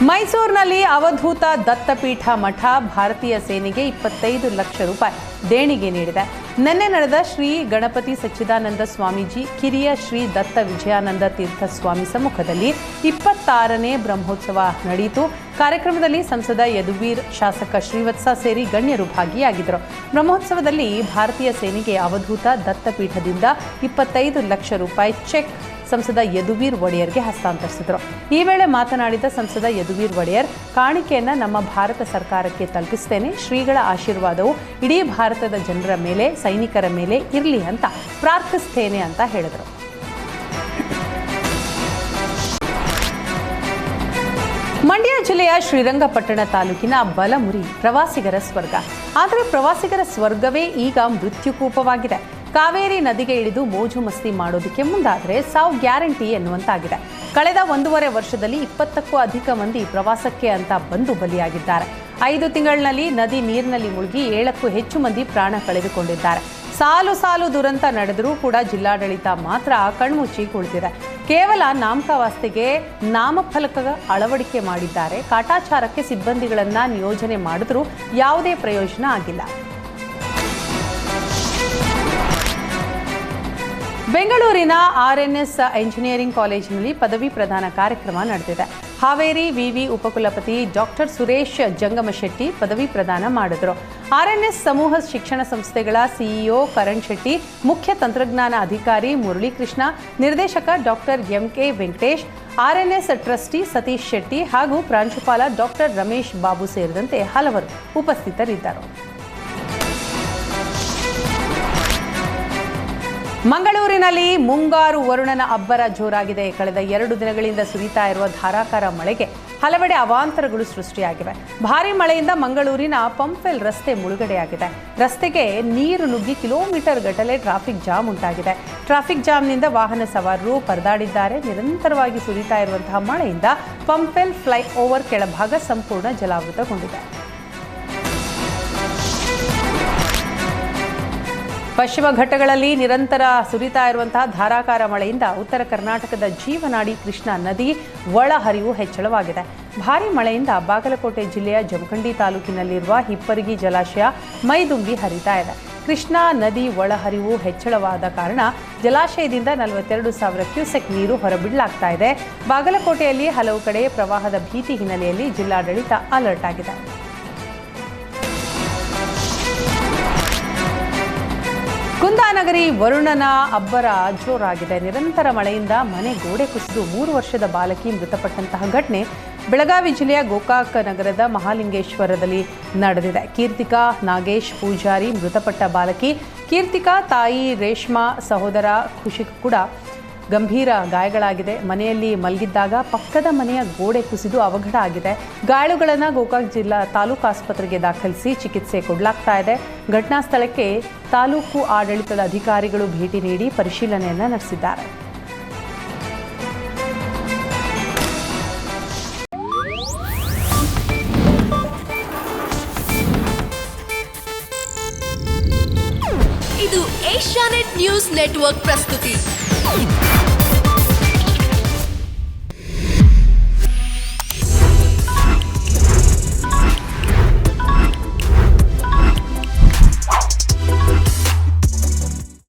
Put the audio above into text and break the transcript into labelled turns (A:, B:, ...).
A: ಮೈಸೂರಿನಲ್ಲಿ ಅವಧೂತ ದತ್ತಪೀಠ ಮಠ ಭಾರತೀಯ ಸೇನೆಗೆ 25 ಲಕ್ಷ ರೂಪಾಯಿ ದೇಣಿಗೆ ನೀಡಿದೆ. ನಿನ್ನೆ ನಡೆದ ಶ್ರೀ ಗಣಪತಿ ಸಚ್ಚಿದಾನಂದ ಸ್ವಾಮೀಜಿ ಕಿರಿಯ ಶ್ರೀ ದತ್ತ ವಿಜಯಾನಂದ ತೀರ್ಥ ಸ್ವಾಮಿ ಸಮ್ಮುಖದಲ್ಲಿ 26ನೇ ಬ್ರಹ್ಮೋತ್ಸವ ನಡೆಯಿತು. ಕಾರ್ಯಕ್ರಮದಲ್ಲಿ ಸಂಸದ ಯದುವೀರ್, ಶಾಸಕ ಶ್ರೀವತ್ಸ ಸೇರಿ ಗಣ್ಯರು ಭಾಗಿಯಾಗಿದ್ದರು. ಬ್ರಹ್ಮೋತ್ಸವದಲ್ಲಿ ಭಾರತೀಯ ಸೇನೆಗೆ ಅವಧೂತ ದತ್ತಪೀಠದಿಂದ 25 ಲಕ್ಷ ರೂಪಾಯಿ ಚೆಕ್ ಸಂಸದ ಯದುವೀರ್ ಒಡೆಯರ್ಗೆ ಹಸ್ತಾಂತರಿಸಿದರು. ಈ ವೇಳೆ ಮಾತನಾಡಿದ ಸಂಸದ ಯದುವೀರ್ ಒಡೆಯರ್, ಕಾಣಿಕೆಯನ್ನ ನಮ್ಮ ಭಾರತ ಸರ್ಕಾರಕ್ಕೆ ತಲುಪಿಸುತ್ತೇನೆ. ಶ್ರೀಗಳ ಆಶೀರ್ವಾದವು ಇಡೀ ಭಾರತದ ಜನರ ಮೇಲೆ, ಸೈನಿಕರ ಮೇಲೆ ಇರಲಿ ಅಂತ ಪ್ರಾರ್ಥಿಸುತ್ತೇನೆ ಅಂತ ಹೇಳಿದರು. ಮಂಡ್ಯ ಜಿಲ್ಲೆಯ ಶ್ರೀರಂಗಪಟ್ಟಣ ತಾಲೂಕಿನ ಬಲಮುರಿ ಪ್ರವಾಸಿಗರ ಸ್ವರ್ಗ. ಆದರೆ ಪ್ರವಾಸಿಗರ ಸ್ವರ್ಗವೇ ಈಗ ಮೃತ್ಯುಕೂಪವಾಗಿದೆ. ಕಾವೇರಿ ನದಿಗೆ ಇಳಿದು ಮೋಜು ಮಸ್ತಿ ಮಾಡೋದಕ್ಕೆ ಮುಂದಾದರೆ ಸಾವು ಗ್ಯಾರಂಟಿ ಎನ್ನುವಂತಾಗಿದೆ. ಕಳೆದ 1.5 ವರ್ಷದಲ್ಲಿ 20ಕ್ಕೂ ಅಧಿಕ ಮಂದಿ ಪ್ರವಾಸಕ್ಕೆ ಅಂತ ಬಂದು ಬಲಿಯಾಗಿದ್ದಾರೆ. 5 ತಿಂಗಳಿನಲ್ಲಿ ನದಿ ನೀರಿನಲ್ಲಿ ಮುಳುಗಿ 7ಕ್ಕೂ ಹೆಚ್ಚು ಮಂದಿ ಪ್ರಾಣ ಕಳೆದುಕೊಂಡಿದ್ದಾರೆ. ಸಾಲು ದುರಂತ ನಡೆದರೂ ಕೂಡ ಜಿಲ್ಲಾಡಳಿತ ಮಾತ್ರ ಕಣ್ಮುಚ್ಚಿ ಕುಳಿತಿದೆ. ಕೇವಲ ನಾಮಕಾವಾಸ್ತೆಗೆ ನಾಮಫಲಕ ಅಳವಡಿಕೆ ಮಾಡಿದ್ದಾರೆ. ಕಾಟಾಚಾರಕ್ಕೆ ಸಿಬ್ಬಂದಿಗಳನ್ನ ನಿಯೋಜನೆ ಮಾಡಿದ್ರೂ ಯಾವುದೇ ಪ್ರಯೋಜನ ಆಗಿಲ್ಲ. ಬೆಂಗಳೂರಿನ ಆರ್ಎನ್ಎಸ್ ಎಂಜಿನಿಯರಿಂಗ್ ಕಾಲೇಜಿನಲ್ಲಿ ಪದವಿ ಪ್ರದಾನ ಕಾರ್ಯಕ್ರಮ ನಡೆದಿದೆ. ಹಾವೇರಿ ವಿವಿ ಉಪಕುಲಪತಿ ಡಾಕ್ಟರ್ ಸುರೇಶ್ ಜಂಗಮಶೆಟ್ಟಿ ಪದವಿ ಪ್ರದಾನ ಮಾಡಿದರು. ಆರ್ಎನ್ಎಸ್ ಸಮೂಹ ಶಿಕ್ಷಣ ಸಂಸ್ಥೆಗಳ ಸಿಇಒ ಕರಣ್ ಶೆಟ್ಟಿ, ಮುಖ್ಯ ತಂತ್ರಜ್ಞಾನ ಅಧಿಕಾರಿ ಮುರಳೀಕೃಷ್ಣ, ನಿರ್ದೇಶಕ doctor MK Venkatesh, RNS trustee Satish Shetty ಹಾಗೂ ಪ್ರಾಂಶುಪಾಲ ಡಾಕ್ಟರ್ ರಮೇಶ್ ಬಾಬು ಸೇರಿದಂತೆ ಹಲವರು ಉಪಸ್ಥಿತರಿದ್ದರು. ಮಂಗಳೂರಿನಲ್ಲಿ ಮುಂಗಾರು ವರುಣನ ಅಬ್ಬರ ಜೋರಾಗಿದೆ. ಕಳೆದ 2 ದಿನಗಳಿಂದ ಸುರಿತಾ ಇರುವ ಧಾರಾಕಾರ ಮಳೆಗೆ ಹಲವೆಡೆ ಅವಾಂತರಗಳು ಸೃಷ್ಟಿಯಾಗಿವೆ. ಭಾರೀ ಮಳೆಯಿಂದ ಮಂಗಳೂರಿನ ಪಂಪೆಲ್ ರಸ್ತೆ ಮುಳುಗಡೆಯಾಗಿದೆ. ರಸ್ತೆಗೆ ನೀರು ನುಗ್ಗಿ ಕಿಲೋಮೀಟರ್ ಗಟ್ಟಲೆ ಟ್ರಾಫಿಕ್ ಜಾಮ್ ಉಂಟಾಗಿದೆ. ಟ್ರಾಫಿಕ್ ಜಾಮ್ನಿಂದ ವಾಹನ ಸವಾರರು ಪರದಾಡಿದ್ದಾರೆ. ನಿರಂತರವಾಗಿ ಸುರಿತಾ ಇರುವಂತಹ ಮಳೆಯಿಂದ ಪಂಪೆಲ್ ಫ್ಲೈ ಓವರ್ ಕೆಳಭಾಗ ಸಂಪೂರ್ಣ ಜಲಾವೃತಗೊಂಡಿದೆ. ಪಶ್ಚಿಮ ಘಟ್ಟಗಳಲ್ಲಿ ನಿರಂತರ ಸುರಿತಾ ಇರುವಂತಹ ಧಾರಾಕಾರ ಮಳೆಯಿಂದ ಉತ್ತರ ಕರ್ನಾಟಕದ ಜೀವನಾಡಿ ಕೃಷ್ಣಾ ನದಿ ಒಳಹರಿವು ಹೆಚ್ಚಳವಾಗಿದೆ. ಭಾರೀ ಮಳೆಯಿಂದ ಬಾಗಲಕೋಟೆ ಜಿಲ್ಲೆಯ ಜಮಖಂಡಿ ತಾಲೂಕಿನಲ್ಲಿರುವ ಹಿಪ್ಪರಗಿ ಜಲಾಶಯ ಮೈದುಂಬಿ ಹರಿತಾ ಇದೆ. ಕೃಷ್ಣಾ ನದಿ ಒಳಹರಿವು ಹೆಚ್ಚಳವಾದ ಕಾರಣ ಜಲಾಶಯದಿಂದ 42,000 ಕ್ಯೂಸೆಕ್ ನೀರು ಹೊರಬಿಡಲಾಗ್ತಾ ಇದೆ. ಬಾಗಲಕೋಟೆಯಲ್ಲಿ ಹಲವು ಕಡೆ ಪ್ರವಾಹದ ಭೀತಿ ಹಿನ್ನೆಲೆಯಲ್ಲಿ ಜಿಲ್ಲಾಡಳಿತ ಅಲರ್ಟ್ ಆಗಿದೆ. ಕುಂದಾನಗರಿ ವರುಣನ ಅಬ್ಬರ ಜೋರಾಗಿದೆ. ನಿರಂತರ ಮಳೆಯಿಂದ ಮನೆ ಗೋಡೆ ಕುಸಿದು 3 ವರ್ಷದ ಬಾಲಕಿ ಮೃತಪಟ್ಟಂತಹ ಘಟನೆ ಬೆಳಗಾವಿ ಜಿಲ್ಲೆಯ ಗೋಕಾಕ್ ನಗರದ ಮಹಾಲಿಂಗೇಶ್ವರದಲ್ಲಿ ನಡೆದಿದೆ. ಕೀರ್ತಿಕಾ ನಾಗೇಶ್ ಪೂಜಾರಿ ಮೃತಪಟ್ಟ ಬಾಲಕಿ. ಕೀರ್ತಿಕಾ ತಾಯಿ ರೇಷ್ಮಾ, ಸಹೋದರ ಖುಷಿಕ್ ಕೂಡ ಗಂಭೀರ ಗಾಯಗಳಾಗಿದೆ. ಮನೆಯಲ್ಲಿ ಮಲಗಿದ್ದಾಗ ಪಕ್ಕದ ಮನೆಯ ಗೋಡೆ ಕುಸಿದು ಅವಘಡ ಆಗಿದೆ. ಗಾಯಾಳುಗಳನ್ನು ಗೋಕಾಕ್ ಜಿಲ್ಲಾ ತಾಲೂಕು ಆಸ್ಪತ್ರೆಗೆ ದಾಖಲಿಸಿ ಚಿಕಿತ್ಸೆ ಕೊಡಲಾಗ್ತಾ ಇದೆ. ಘಟನಾ ಸ್ಥಳಕ್ಕೆ ತಾಲೂಕು ಆಡಳಿತದ ಅಧಿಕಾರಿಗಳು ಭೇಟಿ ನೀಡಿ ಪರಿಶೀಲನೆಯನ್ನು ನಡೆಸಿದ್ದಾರೆ.
B: ಇದು ಏಷ್ಯಾನೆಟ್ ನ್ಯೂಸ್ ನೆಟ್ವರ್ಕ್ ಪ್ರಸ್ತುತಿ.